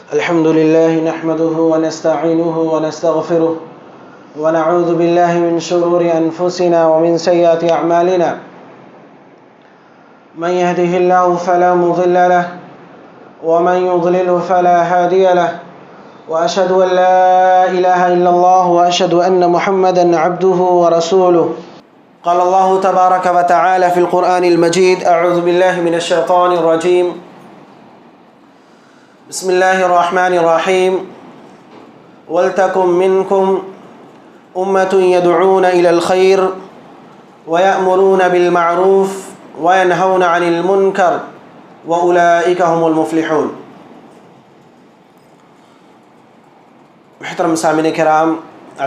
الحمد لله نحمده ونستعينه ونستغفره ونعوذ بالله من شرور أنفسنا ومن سيئات أعمالنا. من يهده الله فلا مضل له ومن يضلل فلا هادي له، وأشهد أن لا إله إلا الله وأشهد أن محمدا عبده ورسوله. قال الله تبارك وتعالى في القرآن المجيد: أعوذ بالله من الشيطان الرجيم. بسم الله الرحمن الرحيم. ولتكن منكم أمة يدعون إلى الخير ويأمرون بالمعروف وينهون عن المنكر وأولئك هم المفلحون. محترم سامعین کرام،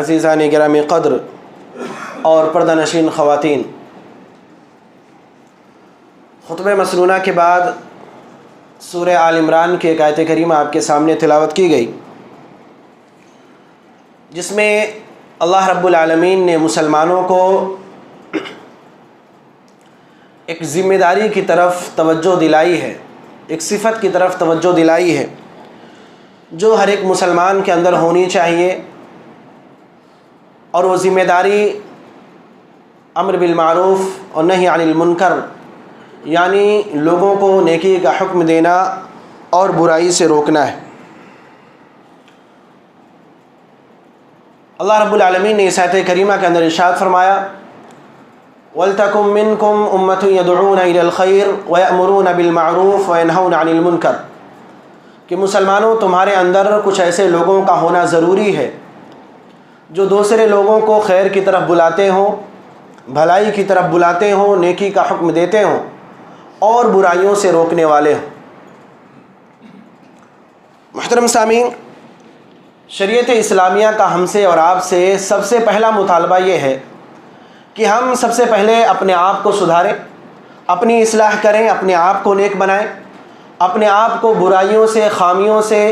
عزیزان گرامی قدر اور پردہ نشین خواتین، خطبہ مسنونہ کے بعد سورہ آل عمران کی ایک آیت کریمہ آپ کے سامنے تلاوت کی گئی، جس میں اللہ رب العالمین نے مسلمانوں کو ایک ذمہ داری کی طرف توجہ دلائی ہے، ایک صفت کی طرف توجہ دلائی ہے جو ہر ایک مسلمان کے اندر ہونی چاہیے، اور وہ ذمہ داری امر بالمعروف اور نہی عن المنکر، یعنی لوگوں کو نیکی کا حکم دینا اور برائی سے روکنا ہے۔ اللہ رب العالمین نے اس آیت کریمہ کے اندر ارشاد فرمایا: وَلْتَكُن مِّنكُمْ أُمَّةٌ يَدْعُونَ إِلَى الْخَيْرِ وَيَأْمُرُونَ بِالْمَعْرُوفِ وَيَنْهَوْنَ عَنِ الْمُنكَرِ، کہ مسلمانوں تمہارے اندر کچھ ایسے لوگوں کا ہونا ضروری ہے جو دوسرے لوگوں کو خیر کی طرف بلاتے ہوں، بھلائی کی طرف بلاتے ہوں، نیکی کا حکم دیتے ہوں اور برائیوں سے روکنے والے ہوں۔ محترم سامعین، شریعت اسلامیہ کا ہم سے اور آپ سے سب سے پہلا مطالبہ یہ ہے کہ ہم سب سے پہلے اپنے آپ کو سدھاریں، اپنی اصلاح کریں، اپنے آپ کو نیک بنائیں، اپنے آپ کو برائیوں سے، خامیوں سے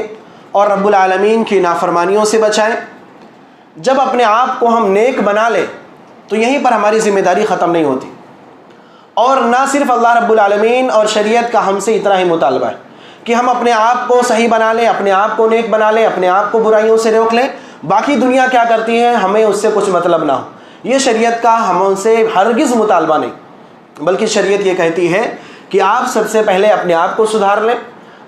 اور رب العالمین کی نافرمانیوں سے بچائیں۔ جب اپنے آپ کو ہم نیک بنا لیں تو یہیں پر ہماری ذمہ داری ختم نہیں ہوتی، اور نہ صرف اللہ رب العالمین اور شریعت کا ہم سے اتنا ہی مطالبہ ہے کہ ہم اپنے آپ کو صحیح بنا لیں، اپنے آپ کو نیک بنا لیں، اپنے آپ کو برائیوں سے روک لیں، باقی دنیا کیا کرتی ہے ہمیں اس سے کچھ مطلب نہ ہو۔ یہ شریعت کا ہم سے ہرگز مطالبہ نہیں، بلکہ شریعت یہ کہتی ہے کہ آپ سب سے پہلے اپنے آپ کو سدھار لیں،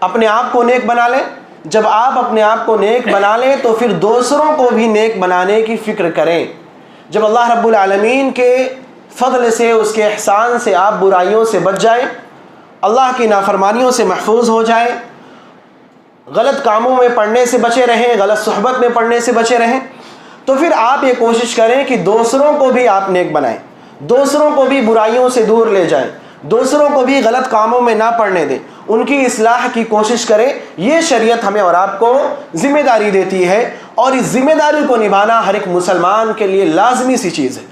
اپنے آپ کو نیک بنا لیں۔ جب آپ اپنے آپ کو نیک بنا لیں تو پھر دوسروں کو بھی نیک بنانے کی فکر کریں۔ جب اللہ رب العالمین کے فضل سے، اس کے احسان سے آپ برائیوں سے بچ جائیں، اللہ کی نافرمانیوں سے محفوظ ہو جائیں، غلط کاموں میں پڑنے سے بچے رہیں، غلط صحبت میں پڑنے سے بچے رہیں، تو پھر آپ یہ کوشش کریں کہ دوسروں کو بھی آپ نیک بنائیں، دوسروں کو بھی برائیوں سے دور لے جائیں، دوسروں کو بھی غلط کاموں میں نہ پڑنے دیں، ان کی اصلاح کی کوشش کریں۔ یہ شریعت ہمیں اور آپ کو ذمہ داری دیتی ہے، اور اس ذمہ داری کو نبھانا ہر ایک مسلمان کے لیے لازمی سی چیز ہے۔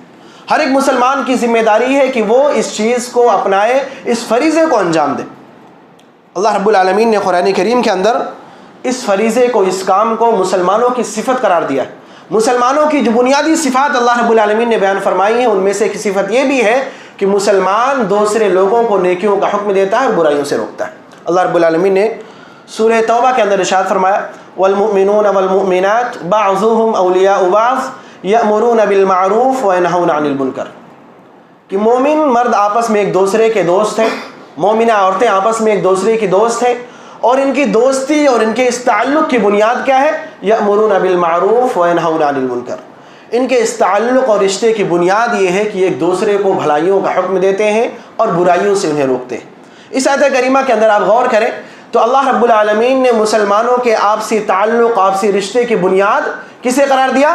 ہر ایک مسلمان کی ذمہ داری ہے کہ وہ اس چیز کو اپنائے، اس فریضے کو انجام دے۔ اللہ رب العالمین نے قرآن کریم کے اندر اس فریضے کو، اس کام کو مسلمانوں کی صفت قرار دیا ہے۔ مسلمانوں کی جو بنیادی صفات اللہ رب العالمین نے بیان فرمائی ہیں، ان میں سے ایک صفت یہ بھی ہے کہ مسلمان دوسرے لوگوں کو نیکیوں کا حکم دیتا ہے اور برائیوں سے روکتا ہے۔ اللہ رب العالمین نے سورہ توبہ کے اندر ارشاد فرمایا: والمؤمنون والمؤمنات بعضهم اولیاء بعض یأمرون بالمعروف وینہون عن المنکر، کہ مومن مرد آپس میں ایک دوسرے کے دوست ہیں، مومنہ عورتیں آپس میں ایک دوسرے کی دوست ہیں، اور ان کی دوستی اور ان کے اس تعلق کی بنیاد کیا ہے؟ یأمرون بالمعروف وینہون عن المنکر۔ ان کے اس تعلق اور رشتے کی بنیاد یہ ہے کہ ایک دوسرے کو بھلائیوں کا حکم دیتے ہیں اور برائیوں سے انہیں روکتے ہیں۔ اس آیت کریمہ کے اندر آپ غور کریں تو اللہ رب العالمین نے مسلمانوں کے آپسی تعلق، آپسی رشتے کی بنیاد کسے قرار دیا؟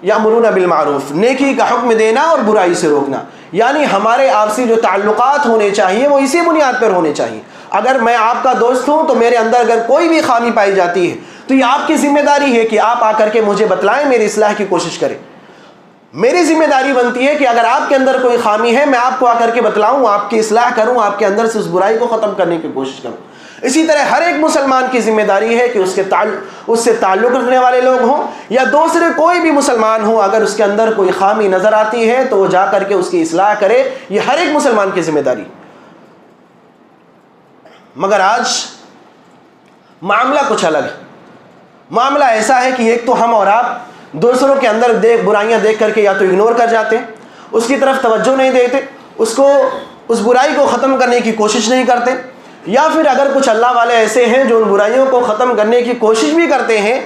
یأمرون بالمعروف، نیکی کا حکم دینا اور برائی سے روکنا۔ یعنی ہمارے آپسی جو تعلقات ہونے چاہیے وہ اسی بنیاد پر ہونے چاہیے۔ اگر میں آپ کا دوست ہوں تو میرے اندر اگر کوئی بھی خامی پائی جاتی ہے تو یہ آپ کی ذمہ داری ہے کہ آپ آ کر کے مجھے بتلائیں، میری اصلاح کی کوشش کریں۔ میری ذمہ داری بنتی ہے کہ اگر آپ کے اندر کوئی خامی ہے میں آپ کو آ کر کے بتلاؤں، آپ کی اصلاح کروں، آپ کے اندر سے اس برائی کو ختم کرنے کی کوشش کروں۔ اسی طرح ہر ایک مسلمان کی ذمہ داری ہے کہ اس سے تعلق رکھنے والے لوگ ہوں یا دوسرے کوئی بھی مسلمان ہوں، اگر اس کے اندر کوئی خامی نظر آتی ہے تو وہ جا کر کے اس کی اصلاح کرے۔ یہ ہر ایک مسلمان کی ذمہ داری۔ مگر آج معاملہ کچھ الگ ہے۔ معاملہ ایسا ہے کہ ایک تو ہم اور آپ دوسروں کے اندر برائیاں دیکھ کر کے یا تو اگنور کر جاتے ہیں، اس کی طرف توجہ نہیں دیتے، اس برائی کو ختم کرنے کی کوشش نہیں کرتے، یا پھر اگر کچھ اللہ والے ایسے ہیں جو ان برائیوں کو ختم کرنے کی کوشش بھی کرتے ہیں،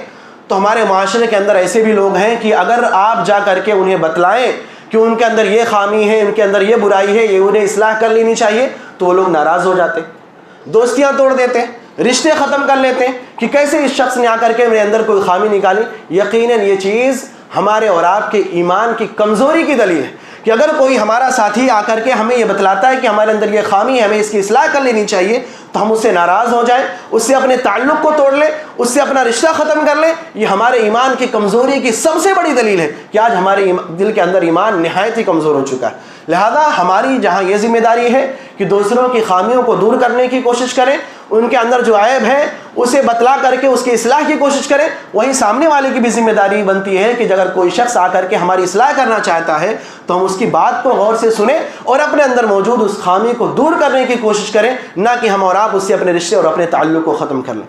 تو ہمارے معاشرے کے اندر ایسے بھی لوگ ہیں کہ اگر آپ جا کر کے انہیں بتلائیں کہ ان کے اندر یہ خامی ہے، ان کے اندر یہ برائی ہے، یہ انہیں اصلاح کر لینی چاہیے، تو وہ لوگ ناراض ہو جاتے ہیں، دوستیاں توڑ دیتے ہیں، رشتے ختم کر لیتے ہیں کہ کیسے اس شخص نے آ کر کے میرے اندر کوئی خامی نکالی۔ یقیناً یہ چیز ہمارے اور آپ کے ایمان کی کمزوری کی دلیل ہے کہ اگر کوئی ہمارا ساتھی آ کر کے ہمیں یہ بتلاتا ہے کہ ہمارے اندر یہ خامی ہے، ہمیں اس کی اصلاح کر لینی چاہیے، تو ہم اس سے ناراض ہو جائیں، اس سے اپنے تعلق کو توڑ لیں، اس سے اپنا رشتہ ختم کر لیں، یہ ہمارے ایمان کی کمزوری کی سب سے بڑی دلیل ہے کہ آج ہمارے دل کے اندر ایمان نہایت ہی کمزور ہو چکا ہے۔ لہذا ہماری جہاں یہ ذمہ داری ہے کہ دوسروں کی خامیوں کو دور کرنے کی کوشش کریں، ان کے اندر جو عیب ہے اسے بتلا کر کے اس کی اصلاح کی کوشش کریں، وہیں سامنے والے کی بھی ذمہ داری بنتی ہے کہ اگر کوئی شخص آ کر کے ہماری اصلاح کرنا چاہتا ہے تو ہم اس کی بات کو غور سے سنیں اور اپنے اندر موجود اس خامی کو دور کرنے کی کوشش کریں، نہ کہ ہم اور آپ اس سے اپنے رشتے اور اپنے تعلق کو ختم کر لیں۔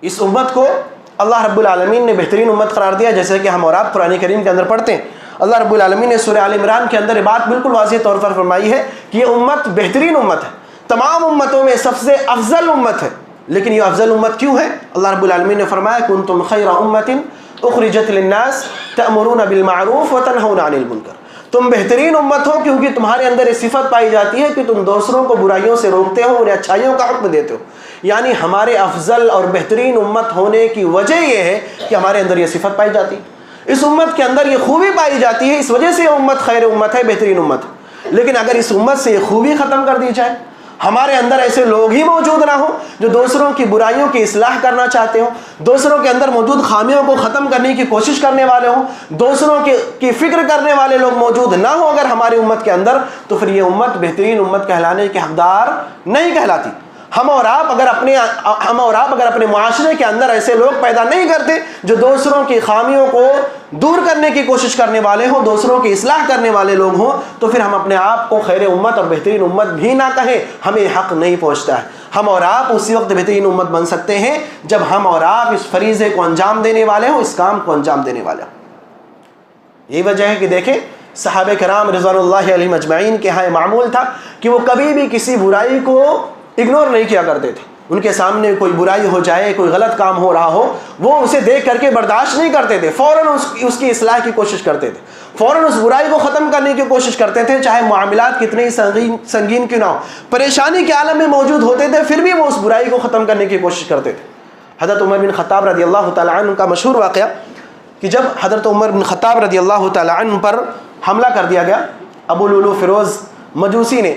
اس امت کو اللہ رب العالمین نے بہترین امت قرار دیا، جیسے کہ ہم اور آپ قرآن کریم کے اندر پڑھتے ہیں۔ اللہ رب العالمین نے سورہ آل عمران کے اندر یہ بات بالکل واضح طور پر فرمائی ہے کہ یہ امت بہترین امت ہے، تمام امتوں میں سب سے افضل امت ہے۔ لیکن یہ افضل امت کیوں ہے؟ اللہ رب العالمین نے فرمایا کنتم خیر امت اخرجت للناس تأمرون بالمعروف وتنہون عن المنکر، تم بہترین امت ہو کیونکہ تمہارے اندر یہ صفت پائی جاتی ہے کہ تم دوسروں کو برائیوں سے روکتے ہو، انہیں اچھائیوں کا حکم دیتے ہو۔ یعنی ہمارے افضل اور بہترین امت ہونے کی وجہ یہ ہے کہ ہمارے اندر یہ صفت پائی جاتی ہے، اس امت کے اندر یہ خوبی پائی جاتی ہے، اس وجہ سے یہ امت خیر امت ہے، بہترین امت ہے۔ لیکن اگر اس امت سے یہ خوبی ختم کر دی جائے، ہمارے اندر ایسے لوگ ہی موجود نہ ہوں جو دوسروں کی برائیوں کی اصلاح کرنا چاہتے ہوں، دوسروں کے اندر موجود خامیوں کو ختم کرنے کی کوشش کرنے والے ہوں، دوسروں کی فکر کرنے والے لوگ موجود نہ ہوں اگر ہماری امت کے اندر، تو پھر یہ امت بہترین امت کہلانے کے حقدار نہیں کہلاتی۔ ہم اور آپ اگر اپنے معاشرے کے اندر ایسے لوگ پیدا نہیں کرتے جو دوسروں کی خامیوں کو دور کرنے کی کوشش کرنے والے ہوں، دوسروں کی اصلاح کرنے والے لوگ ہوں، تو پھر ہم اپنے آپ کو خیر امت اور بہترین امت بھی نہ کہیں، ہمیں حق نہیں پہنچتا ہے۔ ہم اور آپ اسی وقت بہترین امت بن سکتے ہیں جب ہم اور آپ اس فریضے کو انجام دینے والے ہوں، اس کام کو انجام دینے والے ہوں۔ یہی وجہ ہے کہ دیکھیں صحابہ کرام رضوان اللہ علیہم اجمعین کے ہاں معمول تھا کہ وہ کبھی بھی کسی برائی کو اگنور نہیں کیا کرتے تھے۔ ان کے سامنے کوئی برائی ہو جائے، کوئی غلط کام ہو رہا ہو، وہ اسے دیکھ کر کے برداشت نہیں کرتے تھے، فوراً اس کی اصلاح کی کوشش کرتے تھے، فوراً اس برائی کو ختم کرنے کی کوشش کرتے تھے، چاہے معاملات کتنے ہی سنگین کیوں نہ ہو، پریشانی کے عالم میں موجود ہوتے تھے، پھر بھی وہ اس برائی کو ختم کرنے کی کوشش کرتے تھے۔ حضرت عمر بن خطاب رضی اللہ تعالیٰ عنہ کا مشہور واقعہ کہ جب حضرت عمر بن خطاب رضی اللہ تعالیٰ عنہ پر حملہ کر دیا گیا، ابو لولو فیروز مجوسی نے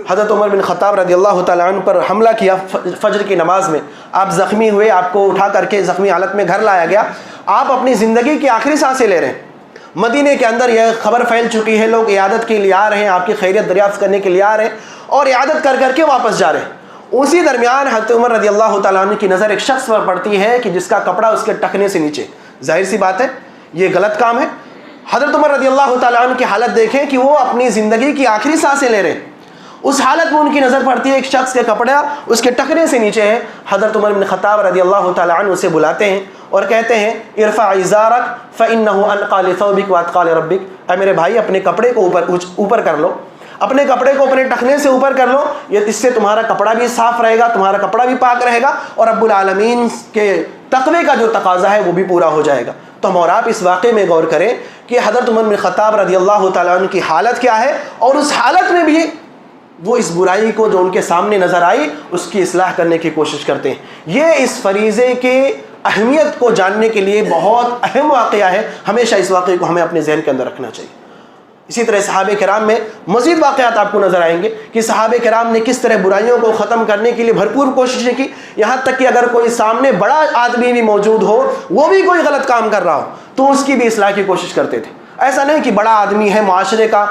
حضرت عمر بن خطاب رضی اللہ تعالیٰ عنہ پر حملہ کیا فجر کی نماز میں، آپ زخمی ہوئے، آپ کو اٹھا کر کے زخمی حالت میں گھر لایا گیا، آپ اپنی زندگی کی آخری سانسیں لے رہے ہیں، مدینے کے اندر یہ خبر پھیل چکی ہے، لوگ عیادت کے لیے آ رہے ہیں، آپ کی خیریت دریافت کرنے کے لیے آ رہے ہیں اور عیادت کر کر کے واپس جا رہے ہیں۔ اسی درمیان حضرت عمر رضی اللہ تعالیٰ عنہ کی نظر ایک شخص پر پڑتی ہے کہ جس کا کپڑا اس کے ٹخنے سے نیچے، ظاہر سی بات ہے یہ غلط کام ہے۔ حضرت عمر رضی اللہ تعالیٰ عنہ کی حالت دیکھیں کہ وہ اپنی زندگی کی آخری سانسیں لے رہے ہیں، اس حالت میں ان کی نظر پڑتی ہے ایک شخص کے کپڑا اس کے ٹخنے سے نیچے ہے۔ حضرت عمر بن خطاب رضی اللہ تعالیٰ عنہ اسے بلاتے ہیں اور کہتے ہیں ارفع ازارک فإنه انقى لثوبك واتقى لربك، اے میرے بھائی اپنے کپڑے کو اوپر کر لو، اپنے کپڑے کو اپنے ٹخنے سے اوپر کر لو، یہ اس سے تمہارا کپڑا بھی صاف رہے گا، تمہارا کپڑا بھی پاک رہے گا اور رب العالمین کے تقوی کا جو تقاضا ہے وہ بھی پورا ہو جائے گا۔ تو ہم اور آپ اس واقعے میں غور کریں کہ حضرت عمر بن خطاب رضی اللہ تعالیٰ عنہ کی حالت کیا ہے، اور اس حالت میں بھی وہ اس برائی کو جو ان کے سامنے نظر آئی اس کی اصلاح کرنے کی کوشش کرتے ہیں۔ یہ اس فریضے کے اہمیت کو جاننے کے لیے بہت اہم واقعہ ہے، ہمیشہ اس واقعے کو ہمیں اپنے ذہن کے اندر رکھنا چاہیے۔ اسی طرح صحابہ کرام میں مزید واقعات آپ کو نظر آئیں گے کہ صحابہ کرام نے کس طرح برائیوں کو ختم کرنے کے لیے بھرپور کوششیں کی، یہاں تک کہ اگر کوئی سامنے بڑا آدمی بھی موجود ہو، وہ بھی کوئی غلط کام کر رہا ہو تو اس کی بھی اصلاح کی کوشش کرتے تھے۔ ایسا نہیں کہ بڑا آدمی ہے، معاشرے کا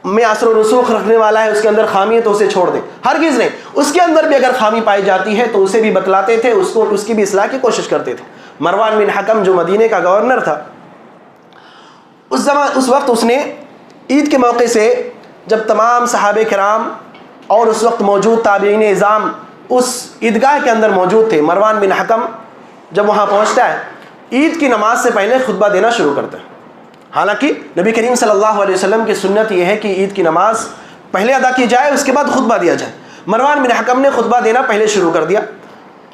میں اثر و رسوخ رکھنے والا ہے، اس کے اندر خامی ہے تو اسے چھوڑ دیں، ہرگز نہیں، اس کے اندر بھی اگر خامی پائی جاتی ہے تو اسے بھی بتلاتے تھے، اس کی بھی اصلاح کی کوشش کرتے تھے۔ مروان بن حکم جو مدینے کا گورنر تھا، اس وقت اس نے عید کے موقع سے جب تمام صحابہ کرام اور اس وقت موجود تابعین اعظام اس عیدگاہ کے اندر موجود تھے، مروان بن حکم جب وہاں پہنچتا ہے عید کی نماز سے پہلے خطبہ دینا شروع کرتا ہے. حالانکہ نبی کریم صلی اللہ علیہ وسلم کی سنت یہ ہے کہ عید کی نماز پہلے ادا کی جائے، اس کے بعد خطبہ دیا جائے. مروان بن حکم نے خطبہ دینا پہلے شروع کر دیا.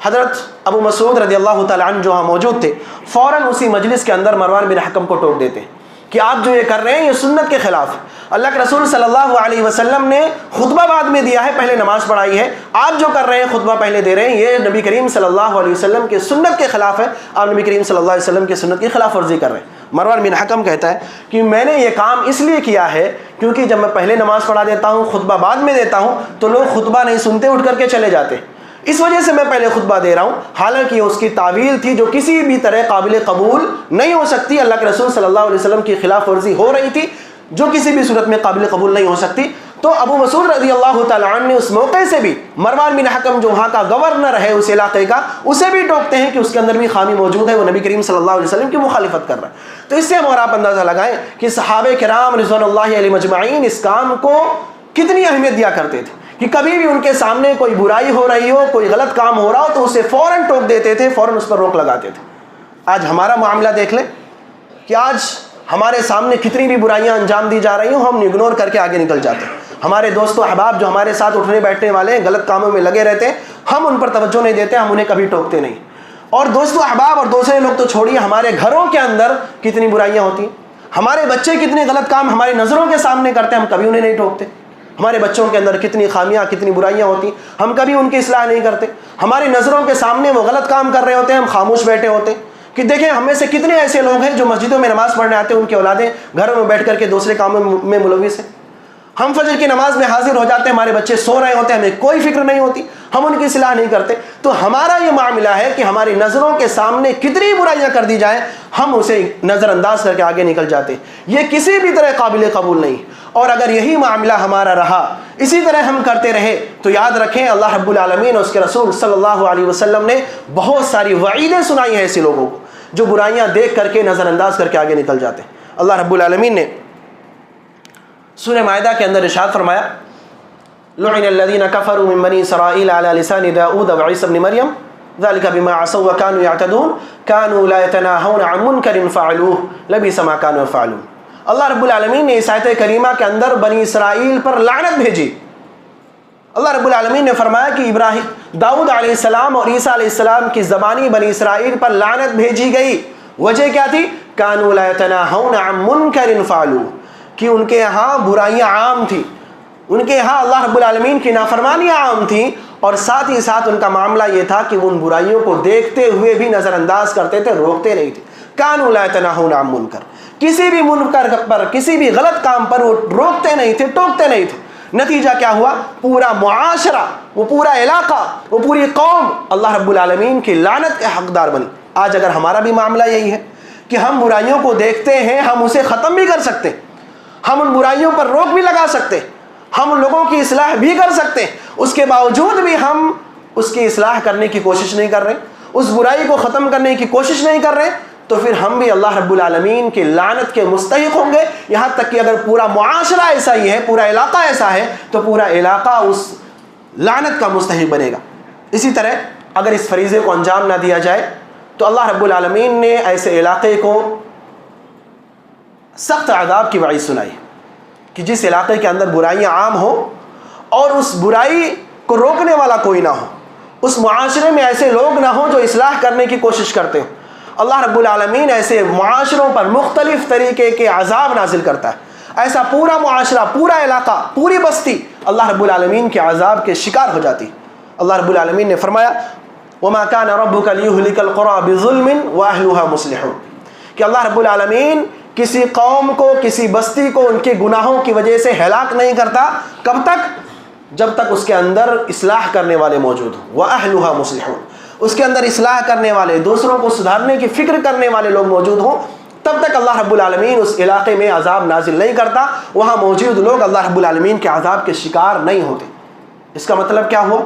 حضرت ابو مسعود رضی اللہ تعالیٰ عنہ جو وہاں موجود تھے فوراً اسی مجلس کے اندر مروان بن حکم کو ٹوک دیتے کہ آپ جو یہ کر رہے ہیں یہ سنت کے خلاف ہے. اللہ کے رسول صلی اللہ علیہ وسلم نے خطبہ بعد میں دیا ہے، پہلے نماز پڑھائی ہے. آپ جو کر رہے ہیں خطبہ پہلے دے رہے ہیں، یہ نبی کریم صلی اللہ علیہ وسلم کے سنت کے خلاف ہے. آپ نبی کریم صلی اللہ علیہ وسلم کی سنت کی خلاف ورزی کر رہے ہیں. مروان بن حکم کہتا ہے کہ میں نے یہ کام اس لیے کیا ہے کیونکہ جب میں پہلے نماز پڑھا دیتا ہوں، خطبہ بعد میں دیتا ہوں، تو لوگ خطبہ نہیں سنتے، اٹھ کر کے چلے جاتے. اس وجہ سے میں پہلے خطبہ دے رہا ہوں. حالانکہ اس کی تعویل تھی جو کسی بھی طرح قابل قبول نہیں ہو سکتی. اللہ کے رسول صلی اللہ علیہ وسلم کی خلاف ورزی ہو رہی تھی جو کسی بھی صورت میں قابل قبول نہیں ہو سکتی. تو ابو مسعود رضی اللہ تعالیٰ عنہ نے اس موقع سے بھی مروان بن حکم جو وہاں کا گورنر ہے اس علاقے کا، اسے بھی ٹوکتے ہیں کہ اس کے اندر بھی خامی موجود ہے، وہ نبی کریم صلی اللہ علیہ وسلم کی مخالفت کر رہا ہے. تو اس سے ہم اور آپ اندازہ لگائیں کہ صحابہ کرام رضوان اللہ علیہ مجمعین اس کام کو کتنی اہمیت دیا کرتے تھے کہ کبھی بھی ان کے سامنے کوئی برائی ہو رہی ہو، کوئی غلط کام ہو رہا ہو تو اسے فوراً ٹوک دیتے تھے، فوراً اس پر روک لگاتے تھے. آج ہمارا معاملہ دیکھ لیں کہ آج ہمارے سامنے کتنی بھی برائیاں انجام دی جا رہی ہوں، ہم اگنور کر کے آگے نکل جاتے ہیں. ہمارے دوست و احباب جو ہمارے ساتھ اٹھنے بیٹھنے والے ہیں، غلط کاموں میں لگے رہتے ہیں، ہم ان پر توجہ نہیں دیتے، ہم انہیں کبھی ٹوکتے نہیں. اور دوست و احباب اور دوسرے لوگ تو چھوڑیے، ہمارے گھروں کے اندر کتنی برائیاں ہوتی ہیں. ہمارے بچے کتنے غلط کام ہماری نظروں کے سامنے کرتے ہیں، ہم کبھی انہیں نہیں ٹوکتے. ہمارے بچوں کے اندر کتنی خامیاں، کتنی برائیاں ہوتی ہیں، ہم کبھی ان کی اصلاح نہیں کرتے. ہماری نظروں کے سامنے وہ غلط کام کر رہے ہوتے ہیں، ہم خاموش بیٹھے ہوتے ہیں. کہ دیکھیں ہم میں سے کتنے ایسے لوگ ہیں جو مسجدوں میں نماز پڑھنے آتے ہیں، ان کی اولادیں گھروں میں بیٹھ کر کے دوسرے کاموں میں ملوث ہیں. ہم فجر کی نماز میں حاضر ہو جاتے ہیں، ہمارے بچے سو رہے ہوتے ہیں، ہمیں کوئی فکر نہیں ہوتی، ہم ان کی اصلاح نہیں کرتے. تو ہمارا یہ معاملہ ہے کہ ہماری نظروں کے سامنے کتنی برائیاں کر دی جائیں، ہم اسے نظر انداز کر کے آگے نکل جاتے ہیں. یہ کسی بھی طرح قابل قبول نہیں. اور اگر یہی معاملہ ہمارا رہا، اسی طرح ہم کرتے رہے، تو یاد رکھیں اللہ رب العالمین اور اس کے رسول صلی اللہ علیہ وسلم نے بہت ساری وعیدیں سنائی ہیں ایسے لوگوں کو جو برائیاں دیکھ کر کے نظر انداز کر کے آگے نکل جاتے ہیں. اللہ رب العالمین نے سورہ مائدہ کے اندر ارشاد فرمایا لعن الذین کفروا من بنی اسرائیل علی لسان داؤد وعیسی ابن مریم ذلك بما عصوا وكانوا يعتدون كانوا لا يتناهون عن منکر فعلوه لبئس ما كانوا يفعلون. اللہ رب العالمین نے اس آیت کریمہ کے اندر بنی اسرائیل پر لعنت بھیجی. اللہ رب العالمین نے فرمایا کہ داؤد علیہ السلام اور عیسیٰ علیہ السلام کی زبانی بنی اسرائیل پر لعنت بھیجی گئی. وجہ کیا تھی؟ كانوا لا يتناهون عن منکر فعلوه، کہ ان کے یہاں برائیاں عام تھیں، ان کے یہاں اللہ رب العالمین کی نافرمانیاں عام تھیں، اور ساتھ ہی ساتھ ان کا معاملہ یہ تھا کہ وہ ان برائیوں کو دیکھتے ہوئے بھی نظر انداز کرتے تھے، روکتے نہیں تھے. كانوا لا يتناهون عن منکر، کسی بھی منکر پر، کسی بھی غلط کام پر وہ روکتے نہیں تھے، ٹوکتے نہیں تھے. نتیجہ کیا ہوا؟ پورا معاشرہ، وہ پورا علاقہ، وہ پوری قوم اللہ رب العالمین کی لعنت کے حقدار بنی. آج اگر ہمارا بھی معاملہ یہی ہے کہ ہم برائیوں کو دیکھتے ہیں، ہم اسے ختم بھی کر سکتے ہیں، ہم ان برائیوں پر روک بھی لگا سکتے ہیں، ہم لوگوں کی اصلاح بھی کر سکتے ہیں، اس کے باوجود بھی ہم اس کی اصلاح کرنے کی کوشش نہیں کر رہے، اس برائی کو ختم کرنے کی کوشش نہیں کر رہے، تو پھر ہم بھی اللہ رب العالمین کی لعنت کے مستحق ہوں گے. یہاں تک کہ اگر پورا معاشرہ ایسا ہی ہے، پورا علاقہ ایسا ہے، تو پورا علاقہ اس لعنت کا مستحق بنے گا. اسی طرح اگر اس فریضے کو انجام نہ دیا جائے تو اللہ رب العالمین نے ایسے علاقے کو سخت عذاب کی وعید سنائی کہ جس علاقے کے اندر برائیاں عام ہوں اور اس برائی کو روکنے والا کوئی نہ ہو، اس معاشرے میں ایسے لوگ نہ ہوں جو اصلاح کرنے کی کوشش کرتے ہوں، اللہ رب العالمین ایسے معاشروں پر مختلف طریقے کے عذاب نازل کرتا ہے. ایسا پورا معاشرہ، پورا علاقہ، پوری بستی اللہ رب العالمین کے عذاب کے شکار ہو جاتی. اللہ رب العالمین نے فرمایا وَمَا كَانَ رَبُّكَ لِيُهْلِكَ الْقُرَىٰ بِظُلْمٍ وَأَهْلُهَا مُصْلِحُونَ، کہ اللہ رب العالمین کسی قوم کو، کسی بستی کو ان کے گناہوں کی وجہ سے ہلاک نہیں کرتا. کب تک؟ جب تک اس کے اندر اصلاح کرنے والے موجود ہوں. وَأَهْلُهَا مُصْلِحُونَ، اس کے اندر اصلاح کرنے والے، دوسروں کو سدھارنے کی فکر کرنے والے لوگ موجود ہوں، تب تک اللہ رب العالمین اس علاقے میں عذاب نازل نہیں کرتا، وہاں موجود لوگ اللہ رب العالمین کے عذاب کے شکار نہیں ہوتے. اس کا مطلب کیا ہوا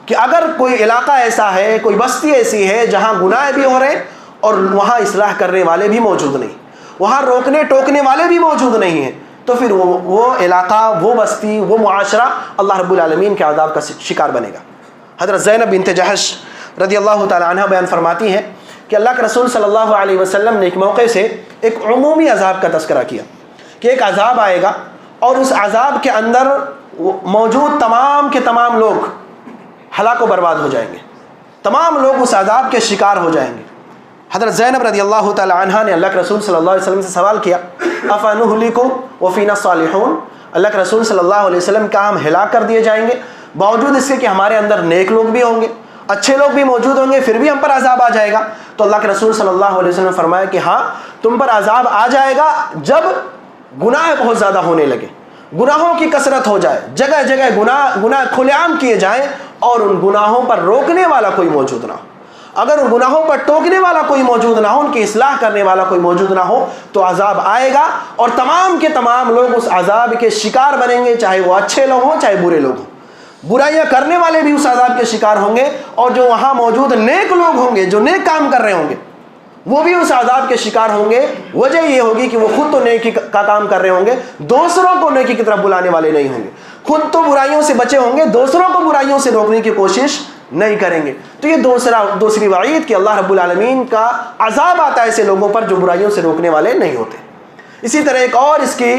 کہ اگر کوئی علاقہ ایسا ہے، کوئی بستی ایسی ہے جہاں گناہ بھی ہو رہے اور وہاں اصلاح کرنے والے بھی موجود نہیں، وہاں روکنے ٹوکنے والے بھی موجود نہیں ہیں، تو پھر وہ علاقہ، وہ بستی، وہ معاشرہ اللہ رب العالمین کے عذاب کا شکار بنے گا. حضرت زینب بنت جحش رضی اللہ تعالی عنہ بیان فرماتی ہیں کہ کہ اللہ کے رسول صلی اللہ علیہ وسلم نے ایک موقع سے ایک عمومی عذاب کا تذکرہ کیا کہ ایک عذاب آئے گا اور اس عذاب کے اندر موجود تمام کے تمام لوگ ہلاک و برباد ہو جائیں گے، تمام لوگ اس عذاب کے شکار ہو جائیں گے۔ حضرت زینب رضی اللہ تعالی عنہا نے اللہ کے رسول صلی اللہ علیہ وسلم سے سوال کیا، افنہلک وفینا الصالحون، اللہ کے رسول صلی اللہ علیہ وسلم کا ہم ہلاک کر دیے جائیں گے باوجود اس کے کہ ہمارے اندر نیک لوگ بھی ہوں گے، اچھے لوگ بھی موجود ہوں گے، پھر بھی ہم پر عذاب آ جائے گا؟ تو اللہ کے رسول صلی اللہ علیہ وسلم نے فرمایا کہ ہاں، تم پر عذاب آ جائے گا جب گناہ بہت زیادہ ہونے لگے، گناہوں کی کثرت ہو جائے، جگہ جگہ گناہ کھلے عام کیے جائیں اور ان گناہوں پر روکنے والا کوئی موجود نہ ہو۔ اگر ان گناہوں پر ٹوکنے والا کوئی موجود نہ ہو، ان کی اصلاح کرنے والا کوئی موجود نہ ہو، تو عذاب آئے گا اور تمام کے تمام لوگ اس عذاب کے شکار بنیں گے، چاہے وہ اچھے لوگ ہوں چاہے برے لوگ ہوں۔ برائیاں کرنے والے بھی اس عذاب کے شکار ہوں گے، اور جو وہاں موجود نیک لوگ ہوں گے جو نیک کام کر رہے ہوں گے وہ بھی اس عذاب کے شکار ہوں گے۔ وجہ یہ ہوگی کہ وہ خود تو نیکی کا کام کر رہے ہوں گے، دوسروں کو نیکی کی طرف بلانے والے نہیں ہوں گے، خود تو برائیوں سے بچے ہوں گے، دوسروں کو برائیوں سے روکنے کی کوشش نہیں کریں گے۔ تو یہ دوسری وعید کہ اللہ رب العالمین کا عذاب آتا ہے ایسے لوگوں پر جو برائیوں سے روکنے والے نہیں ہوتے۔ اسی طرح ایک اور اس کی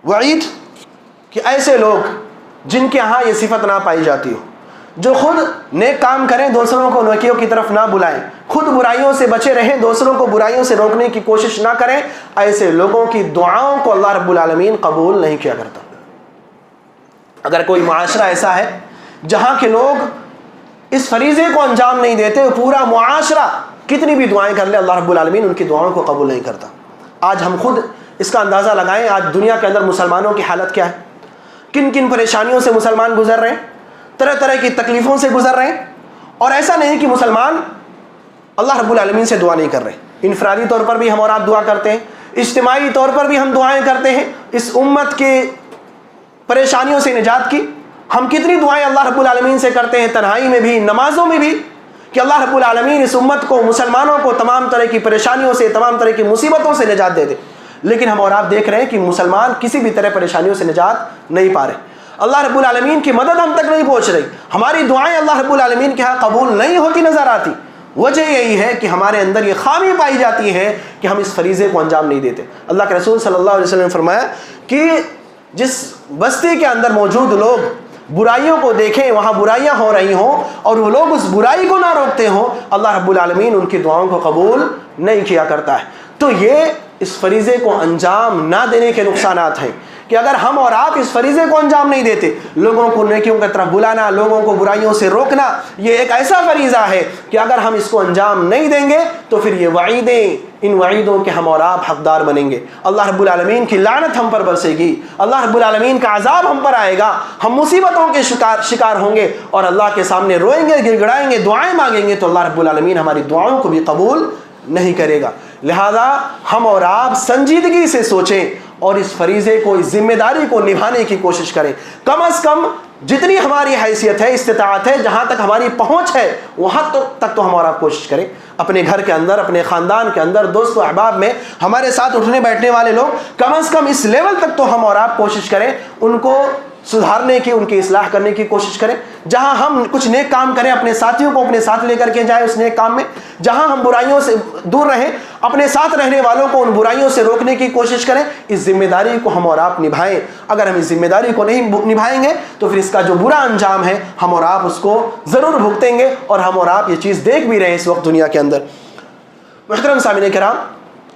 وعید کہ ایسے لوگ جن کے ہاں یہ صفت نہ پائی جاتی ہو، جو خود نیک کام کریں دوسروں کو نیکیوں کی طرف نہ بلائیں، خود برائیوں سے بچے رہیں دوسروں کو برائیوں سے روکنے کی کوشش نہ کریں، ایسے لوگوں کی دعاؤں کو اللہ رب العالمین قبول نہیں کیا کرتا۔ اگر کوئی معاشرہ ایسا ہے جہاں کے لوگ اس فریضے کو انجام نہیں دیتے، پورا معاشرہ کتنی بھی دعائیں کر لے اللہ رب العالمین ان کی دعاؤں کو قبول نہیں کرتا۔ آج ہم خود اس کا اندازہ لگائیں، آج دنیا کے اندر مسلمانوں کی حالت کیا ہے، کن کن پریشانیوں سے مسلمان گزر رہے ہیں، طرح طرح کی تکلیفوں سے گزر رہے ہیں۔ اور ایسا نہیں کہ مسلمان اللہ رب العالمین سے دعا نہیں کر رہے، انفرادی طور پر بھی ہم اور آپ دعا کرتے ہیں، اجتماعی طور پر بھی ہم دعائیں کرتے ہیں اس امت کے پریشانیوں سے نجات کی۔ ہم کتنی دعائیں اللہ رب العالمین سے کرتے ہیں، تنہائی میں بھی نمازوں میں بھی، کہ اللہ رب العالمین اس امت کو، مسلمانوں کو تمام طرح کی پریشانیوں سے، تمام طرح کی مصیبتوں سے نجات دے دے۔ لیکن ہم اور آپ دیکھ رہے ہیں کہ مسلمان کسی بھی طرح پریشانیوں سے نجات نہیں پا رہے، اللہ رب العالمین کی مدد ہم تک نہیں پہنچ رہی، ہماری دعائیں اللہ رب العالمین کے ہاں قبول نہیں ہوتی نظر آتی۔ وجہ یہی ہے کہ ہمارے اندر یہ خامی پائی جاتی ہے کہ ہم اس فریضے کو انجام نہیں دیتے۔ اللہ کے رسول صلی اللہ علیہ وسلم نے فرمایا کہ جس بستی کے اندر موجود لوگ برائیوں کو دیکھیں، وہاں برائیاں ہو رہی ہوں اور وہ لوگ اس برائی کو نہ روکتے ہوں، اللہ رب العالمین ان کی دعاؤں کو قبول نہیں کیا کرتا ہے۔ تو یہ اس فریضے کو انجام نہ دینے کے نقصانات ہیں کہ اگر ہم اور آپ اس فریضے کو انجام نہیں دیتے، لوگوں کو نیکیوں کی طرف بلانا، لوگوں کو برائیوں سے روکنا، یہ ایک ایسا فریضہ ہے کہ اگر ہم اس کو انجام نہیں دیں گے تو پھر یہ وعیدیں، ان وعیدوں کے ہم اور آپ حقدار بنیں گے۔ اللہ رب العالمین کی لعنت ہم پر برسے گی، اللہ رب العالمین کا عذاب ہم پر آئے گا، ہم مصیبتوں کے شکار ہوں گے اور اللہ کے سامنے روئیں گے، گڑ گڑائیں گے، دعائیں مانگیں گے تو اللہ رب العالمین ہماری دعاؤں کو بھی قبول نہیں کرے گا۔ لہذا ہم اور آپ سنجیدگی سے سوچیں اور اس فریضے کو، اس ذمہ داری کو نبھانے کی کوشش کریں۔ کم از کم جتنی ہماری حیثیت ہے، استطاعت ہے، جہاں تک ہماری پہنچ ہے وہاں تک تو ہم اور آپ کوشش کریں۔ اپنے گھر کے اندر، اپنے خاندان کے اندر، دوست و احباب میں ہمارے ساتھ اٹھنے بیٹھنے والے لوگ، کم از کم اس لیول تک تو ہم اور آپ کوشش کریں، ان کو سدھارنے کی، ان کی اصلاح کرنے کی کوشش کریں۔ جہاں ہم کچھ نیک کام کریں اپنے ساتھیوں کو اپنے ساتھ لے کر کے جائیں اس نیک کام میں، جہاں ہم برائیوں سے دور رہیں اپنے ساتھ رہنے والوں کو ان برائیوں سے روکنے کی کوشش کریں۔ اس ذمہ داری کو ہم اور آپ نبھائیں۔ اگر ہم اس ذمہ داری کو نہیں نبھائیں گے تو پھر اس کا جو برا انجام ہے ہم اور آپ اس کو ضرور بھگتیں گے، اور ہم اور آپ یہ چیز دیکھ بھی رہے ہیں اس وقت دنیا کے اندر۔ محترم سامعین کرام،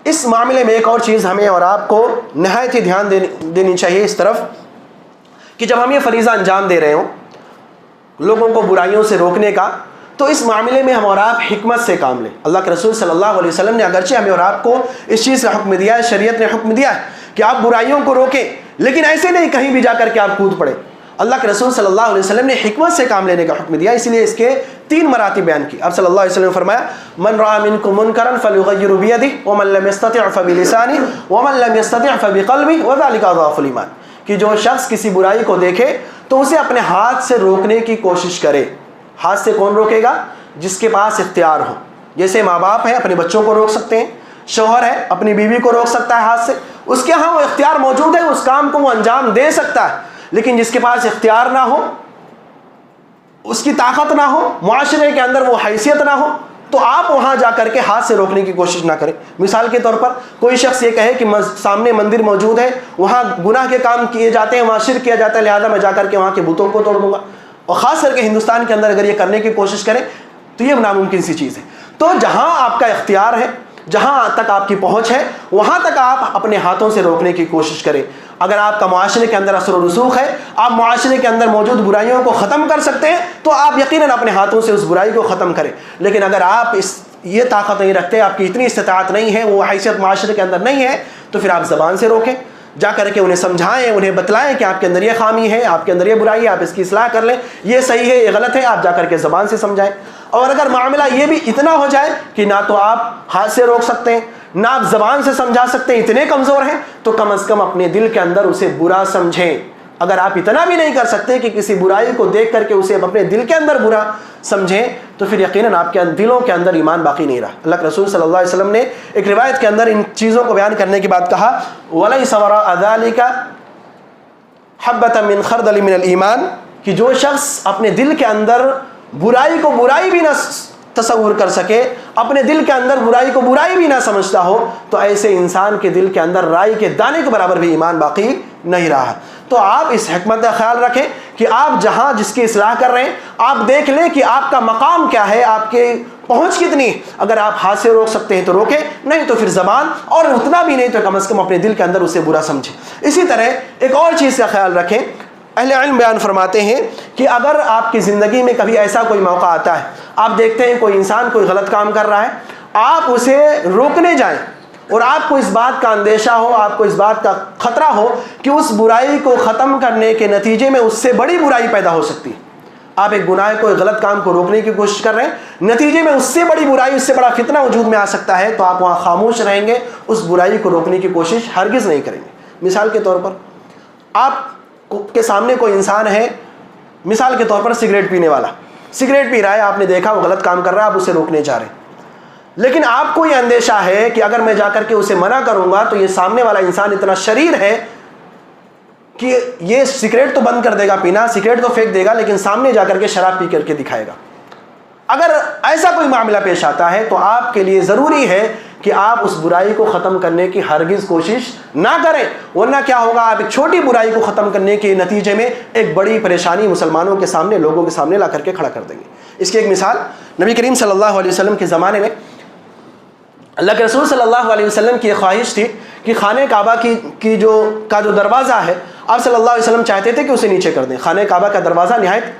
اس معاملے میں ایک اور چیز ہمیں اور آپ کو نہایت ہی دھیان دینی چاہیے اس طرف کہ جب ہم یہ فریضہ انجام دے رہے ہوں لوگوں کو برائیوں سے روکنے کا، تو اس معاملے میں ہم اور آپ حکمت سے کام لیں۔ اللہ کے رسول صلی اللہ علیہ وسلم نے اگرچہ ہمیں اور آپ کو اس چیز کا حکم دیا ہے، شریعت نے حکم دیا ہے کہ آپ برائیوں کو روکیں، لیکن ایسے نہیں کہیں بھی جا کر کے آپ کود پڑے۔ اللہ کے رسول صلی اللہ علیہ وسلم نے حکمت سے کام لینے کا حکم دیا، اس لیے اس کے 3 مراتب بیان کی۔ آپ صلی اللہ علیہ وسلم نے فرمایا من رأى منكم منكرا فليغيره بيده ومن لم يستطع فبلسانه ومن لم يستطع فبقلبه وذلك أضعف الإيمان، کہ جو شخص کسی برائی کو دیکھے تو اسے اپنے ہاتھ سے روکنے کی کوشش کرے۔ ہاتھ سے کون روکے گا؟ جس کے پاس اختیار ہو۔ جیسے ماں باپ ہیں اپنے بچوں کو روک سکتے ہیں، شوہر ہے اپنی بیوی کو روک سکتا ہے ہاتھ سے، اس کے ہاں وہ اختیار موجود ہے، اس کام کو وہ انجام دے سکتا ہے۔ لیکن جس کے پاس اختیار نہ ہو، اس کی طاقت نہ ہو، معاشرے کے اندر وہ حیثیت نہ ہو، تو آپ وہاں جا کر کے ہاتھ سے روکنے کی کوشش نہ کریں۔ مثال کے طور پر کوئی شخص یہ کہے کہ سامنے مندر موجود ہے، وہاں گناہ کے کام کیے جاتے ہیں، وہاں شرک کیا جاتا ہے، لہذا میں جا کر کے وہاں کے بتوں کو توڑ دوں گا، اور خاص کر کے ہندوستان کے اندر اگر یہ کرنے کی کوشش کریں تو یہ ناممکن سی چیز ہے۔ تو جہاں آپ کا اختیار ہے، جہاں تک آپ کی پہنچ ہے، وہاں تک آپ اپنے ہاتھوں سے روکنے کی کوشش کریں۔ اگر آپ کا معاشرے کے اندر اثر و رسوخ ہے، آپ معاشرے کے اندر موجود برائیوں کو ختم کر سکتے ہیں، تو آپ یقیناً اپنے ہاتھوں سے اس برائی کو ختم کریں۔ لیکن اگر آپ یہ طاقت نہیں رکھتے، آپ کی اتنی استطاعت نہیں ہے، وہ حیثیت معاشرے کے اندر نہیں ہے، تو پھر آپ زبان سے روکیں، جا کر کے انہیں سمجھائیں، انہیں بتلائیں کہ آپ کے اندر یہ خامی ہے، آپ کے اندر یہ برائی ہے، آپ اس کی اصلاح کر لیں، یہ صحیح ہے، یہ غلط ہے، آپ جا کر کے زبان سے سمجھائیں۔ اور اگر معاملہ یہ بھی اتنا ہو جائے کہ نہ تو آپ ہاتھ سے روک سکتے ہیں، نہ آپ زبان سے سمجھا سکتے ہیں، اتنے کمزور ہیں، تو کم از کم اپنے دل کے اندر اسے برا سمجھیں۔ اگر آپ اتنا بھی نہیں کر سکتے کہ کسی برائی کو دیکھ کر کے اسے اپنے دل کے اندر برا سمجھیں، تو پھر یقیناً آپ کے دلوں کے اندر ایمان باقی نہیں رہا۔ اللہ کے رسول صلی اللہ علیہ وسلم نے ایک روایت کے اندر ان چیزوں کو بیان کرنے کے بعد کہا وَلَيْسَ وَرَاءَ ذَلِكَ حَبَّةً مِّنْ خَرْدَلٍ مِّنَ الْإِيمَانِ، کہ جو شخص اپنے دل کے اندر برائی کو برائی بھی نہ تصور کر سکے، اپنے دل کے اندر برائی کو برائی بھی نہ سمجھتا ہو، تو ایسے انسان کے دل کے اندر رائی کے دانے کے برابر بھی ایمان باقی نہیں رہا۔ تو آپ اس حکمت کا خیال رکھیں کہ آپ جہاں جس کی اصلاح کر رہے ہیں، آپ دیکھ لیں کہ آپ کا مقام کیا ہے، آپ کے پہنچ کتنی ہے۔ اگر آپ ہاتھ سے روک سکتے ہیں تو روکیں، نہیں تو پھر زبان، اور اتنا بھی نہیں تو کم از کم اپنے دل کے اندر اسے برا سمجھیں۔ اسی طرح ایک اور چیز کا خیال رکھیں، اہل علم بیان فرماتے ہیں کہ اگر آپ کی زندگی میں کبھی ایسا کوئی موقع آتا ہے، آپ دیکھتے ہیں کوئی انسان کوئی غلط کام کر رہا ہے، آپ اسے روکنے جائیں اور آپ کو اس بات کا اندیشہ ہو، آپ کو اس بات کا خطرہ ہو کہ اس برائی کو ختم کرنے کے نتیجے میں اس سے بڑی برائی پیدا ہو سکتی ہے۔ آپ ایک گناہ کو، ایک غلط کام کو روکنے کی کوشش کر رہے ہیں، نتیجے میں اس سے بڑی برائی، اس سے بڑا فتنہ وجود میں آ سکتا ہے، تو آپ وہاں خاموش رہیں گے، اس برائی کو روکنے کی کوشش ہرگز نہیں کریں گے۔ مثال کے طور پر آپ کے سامنے کوئی انسان ہے، مثال کے طور پر سگریٹ پینے والا، سگریٹ پی رہا ہے، آپ نے دیکھا وہ غلط کام کر رہا ہے، آپ اسے روکنے جا رہے ہیں، لیکن آپ کو یہ اندیشہ ہے کہ اگر میں جا کر کے اسے منع کروں گا تو یہ سامنے والا انسان اتنا شریر ہے کہ یہ سگریٹ تو بند کر دے گا پینا، سگریٹ تو پھینک دے گا، لیکن سامنے جا کر کے شراب پی کر کے دکھائے گا۔ اگر ایسا کوئی معاملہ پیش آتا ہے تو آپ کے لیے ضروری ہے کہ آپ اس برائی کو ختم کرنے کی ہرگز کوشش نہ کریں، ورنہ کیا ہوگا، آپ ایک چھوٹی برائی کو ختم کرنے کے نتیجے میں ایک بڑی پریشانی مسلمانوں کے سامنے، لوگوں کے سامنے لا کر کے کھڑا کر دیں گے۔ اس کی ایک مثال نبی کریم صلی اللہ علیہ وسلم کے زمانے میں اللہ کے رسول صلی اللہ علیہ وسلم کی ایک خواہش تھی کہ خانہ کعبہ کی جو دروازہ ہے، آپ صلی اللہ علیہ وسلم چاہتے تھے کہ اسے نیچے کر دیں۔ خانہ کعبہ کا دروازہ نہایت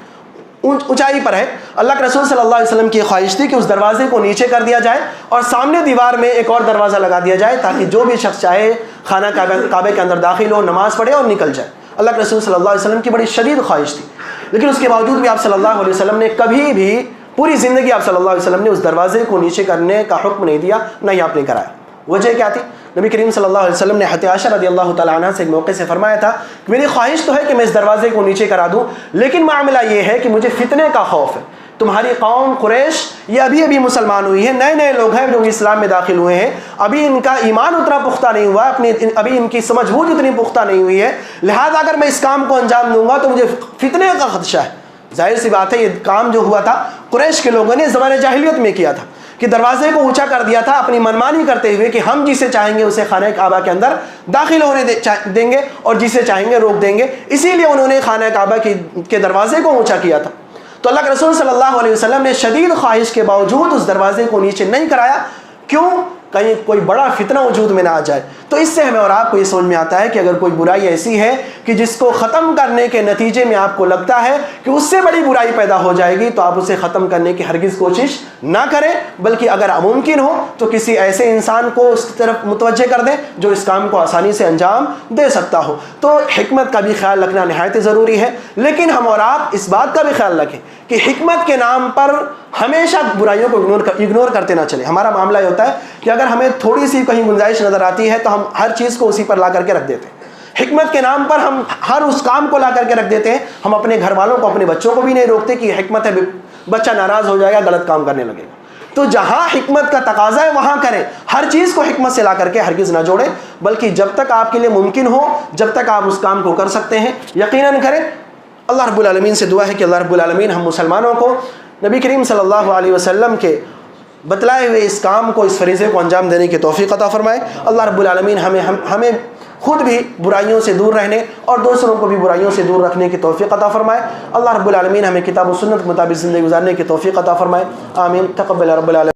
اونچائی پر ہے، اللہ کے رسول صلی اللہ علیہ وسلم کی خواہش تھی کہ اس دروازے کو نیچے کر دیا جائے اور سامنے دیوار میں ایک اور دروازہ لگا دیا جائے، تاکہ جو بھی شخص چاہے خانہ کعبے کے اندر داخل ہو، نماز پڑھے اور نکل جائے۔ اللہ کے رسول صلی اللہ علیہ وسلم کی بڑی شدید خواہش تھی، لیکن اس کے باوجود بھی آپ صلی اللہ علیہ وسلم نے کبھی بھی، پوری زندگی آپ صلی اللہ علیہ وسلم نے اس دروازے کو نیچے کرنے کا حکم نہیں دیا، نہ ہی آپ نے کرایا۔ وجہ کیا تھی؟ نبی کریم صلی اللہ علیہ وسلم نے حضرت عائشہ رضی اللہ تعالیٰ عنہ سے ایک موقع سے فرمایا تھا کہ میری خواہش تو ہے کہ میں اس دروازے کو نیچے کرا دوں، لیکن معاملہ یہ ہے کہ مجھے فتنے کا خوف ہے۔ تمہاری قوم قریش یہ ابھی مسلمان ہوئی ہے، نئے نئے لوگ ہیں جو اسلام میں داخل ہوئے ہیں، ابھی ان کا ایمان اتنا پختہ نہیں ہوا، ابھی ان کی سمجھ بوجھ اتنی پختہ نہیں ہوئی ہے، لہذا اگر میں اس کام کو انجام دوں گا تو مجھے فتنے کا خدشہ ہے۔ ظاہر سی بات ہے، یہ کام جو ہوا تھا قریش کے لوگوں نے زمانے جاہلیت میں کیا تھا کہ دروازے کو اونچا کر دیا تھا اپنی منمانی کرتے ہوئے کہ ہم جسے چاہیں گے اسے خانہ کعبہ کے اندر داخل ہونے دیں گے اور جسے چاہیں گے روک دیں گے، اسی لیے انہوں نے خانہ کعبہ کے دروازے کو اونچا کیا تھا۔ تو اللہ کے رسول صلی اللہ علیہ وسلم نے شدید خواہش کے باوجود اس دروازے کو نیچے نہیں کرایا، کیوں؟ کہیں کوئی بڑا فتنہ وجود میں نہ آ جائے۔ تو اس سے ہمیں اور آپ کو یہ سمجھ میں آتا ہے کہ اگر کوئی برائی ایسی ہے کہ جس کو ختم کرنے کے نتیجے میں آپ کو لگتا ہے کہ اس سے بڑی برائی پیدا ہو جائے گی، تو آپ اسے ختم کرنے کی ہرگز کوشش نہ کریں، بلکہ اگر ممکن ہو تو کسی ایسے انسان کو اس کی طرف متوجہ کر دیں جو اس کام کو آسانی سے انجام دے سکتا ہو۔ تو حکمت کا بھی خیال رکھنا نہایت ضروری ہے، لیکن ہم اور آپ اس بات کا بھی خیال رکھیں کہ حکمت کے نام پر ہمیشہ برائیوں کو اگنور کرتے نہ چلیں۔ ہمارا معاملہ یہ ہوتا ہے کہ اگر ہمیں تھوڑی سی کہیں گنجائش نظر آتی ہے تو ہم ہر چیز کو اسی پر لا کر کے رکھ دیتے ہیں، حکمت کے نام پر ہم ہر اس کام کو لا کر کے رکھ دیتے ہیں۔ ہم اپنے گھر والوں کو، اپنے بچوں کو بھی نہیں روکتے کہ یہ حکمت ہے، بچہ ناراض ہو جائے گا، غلط کام کرنے لگے گا۔ تو جہاں حکمت کا تقاضا ہے وہاں کریں، ہر چیز کو حکمت سے لا کر کے ہرگز نہ جوڑیں، بلکہ جب تک آپ کے لیے ممکن ہو، جب تک آپ اس کام کو کر سکتے ہیں یقیناً کریں۔ اللہ رب العالمین سے دعا ہے کہ اللہ رب العالمین ہم مسلمانوں کو نبی کریم صلی اللہ علیہ وسلم کے بتلائے ہوئے اس کام کو، اس فریضے کو انجام دینے کی توفیق عطا فرمائے۔ اللہ رب العالمین ہمیں خود بھی برائیوں سے دور رہنے اور دوسروں کو بھی برائیوں سے دور رکھنے کی توفیق عطا فرمائے۔ اللہ رب العالمین ہمیں کتاب و سنت کے مطابق زندگی گزارنے کی توفیق عطا فرمائے۔ آمین۔ تقبل رب العالمین۔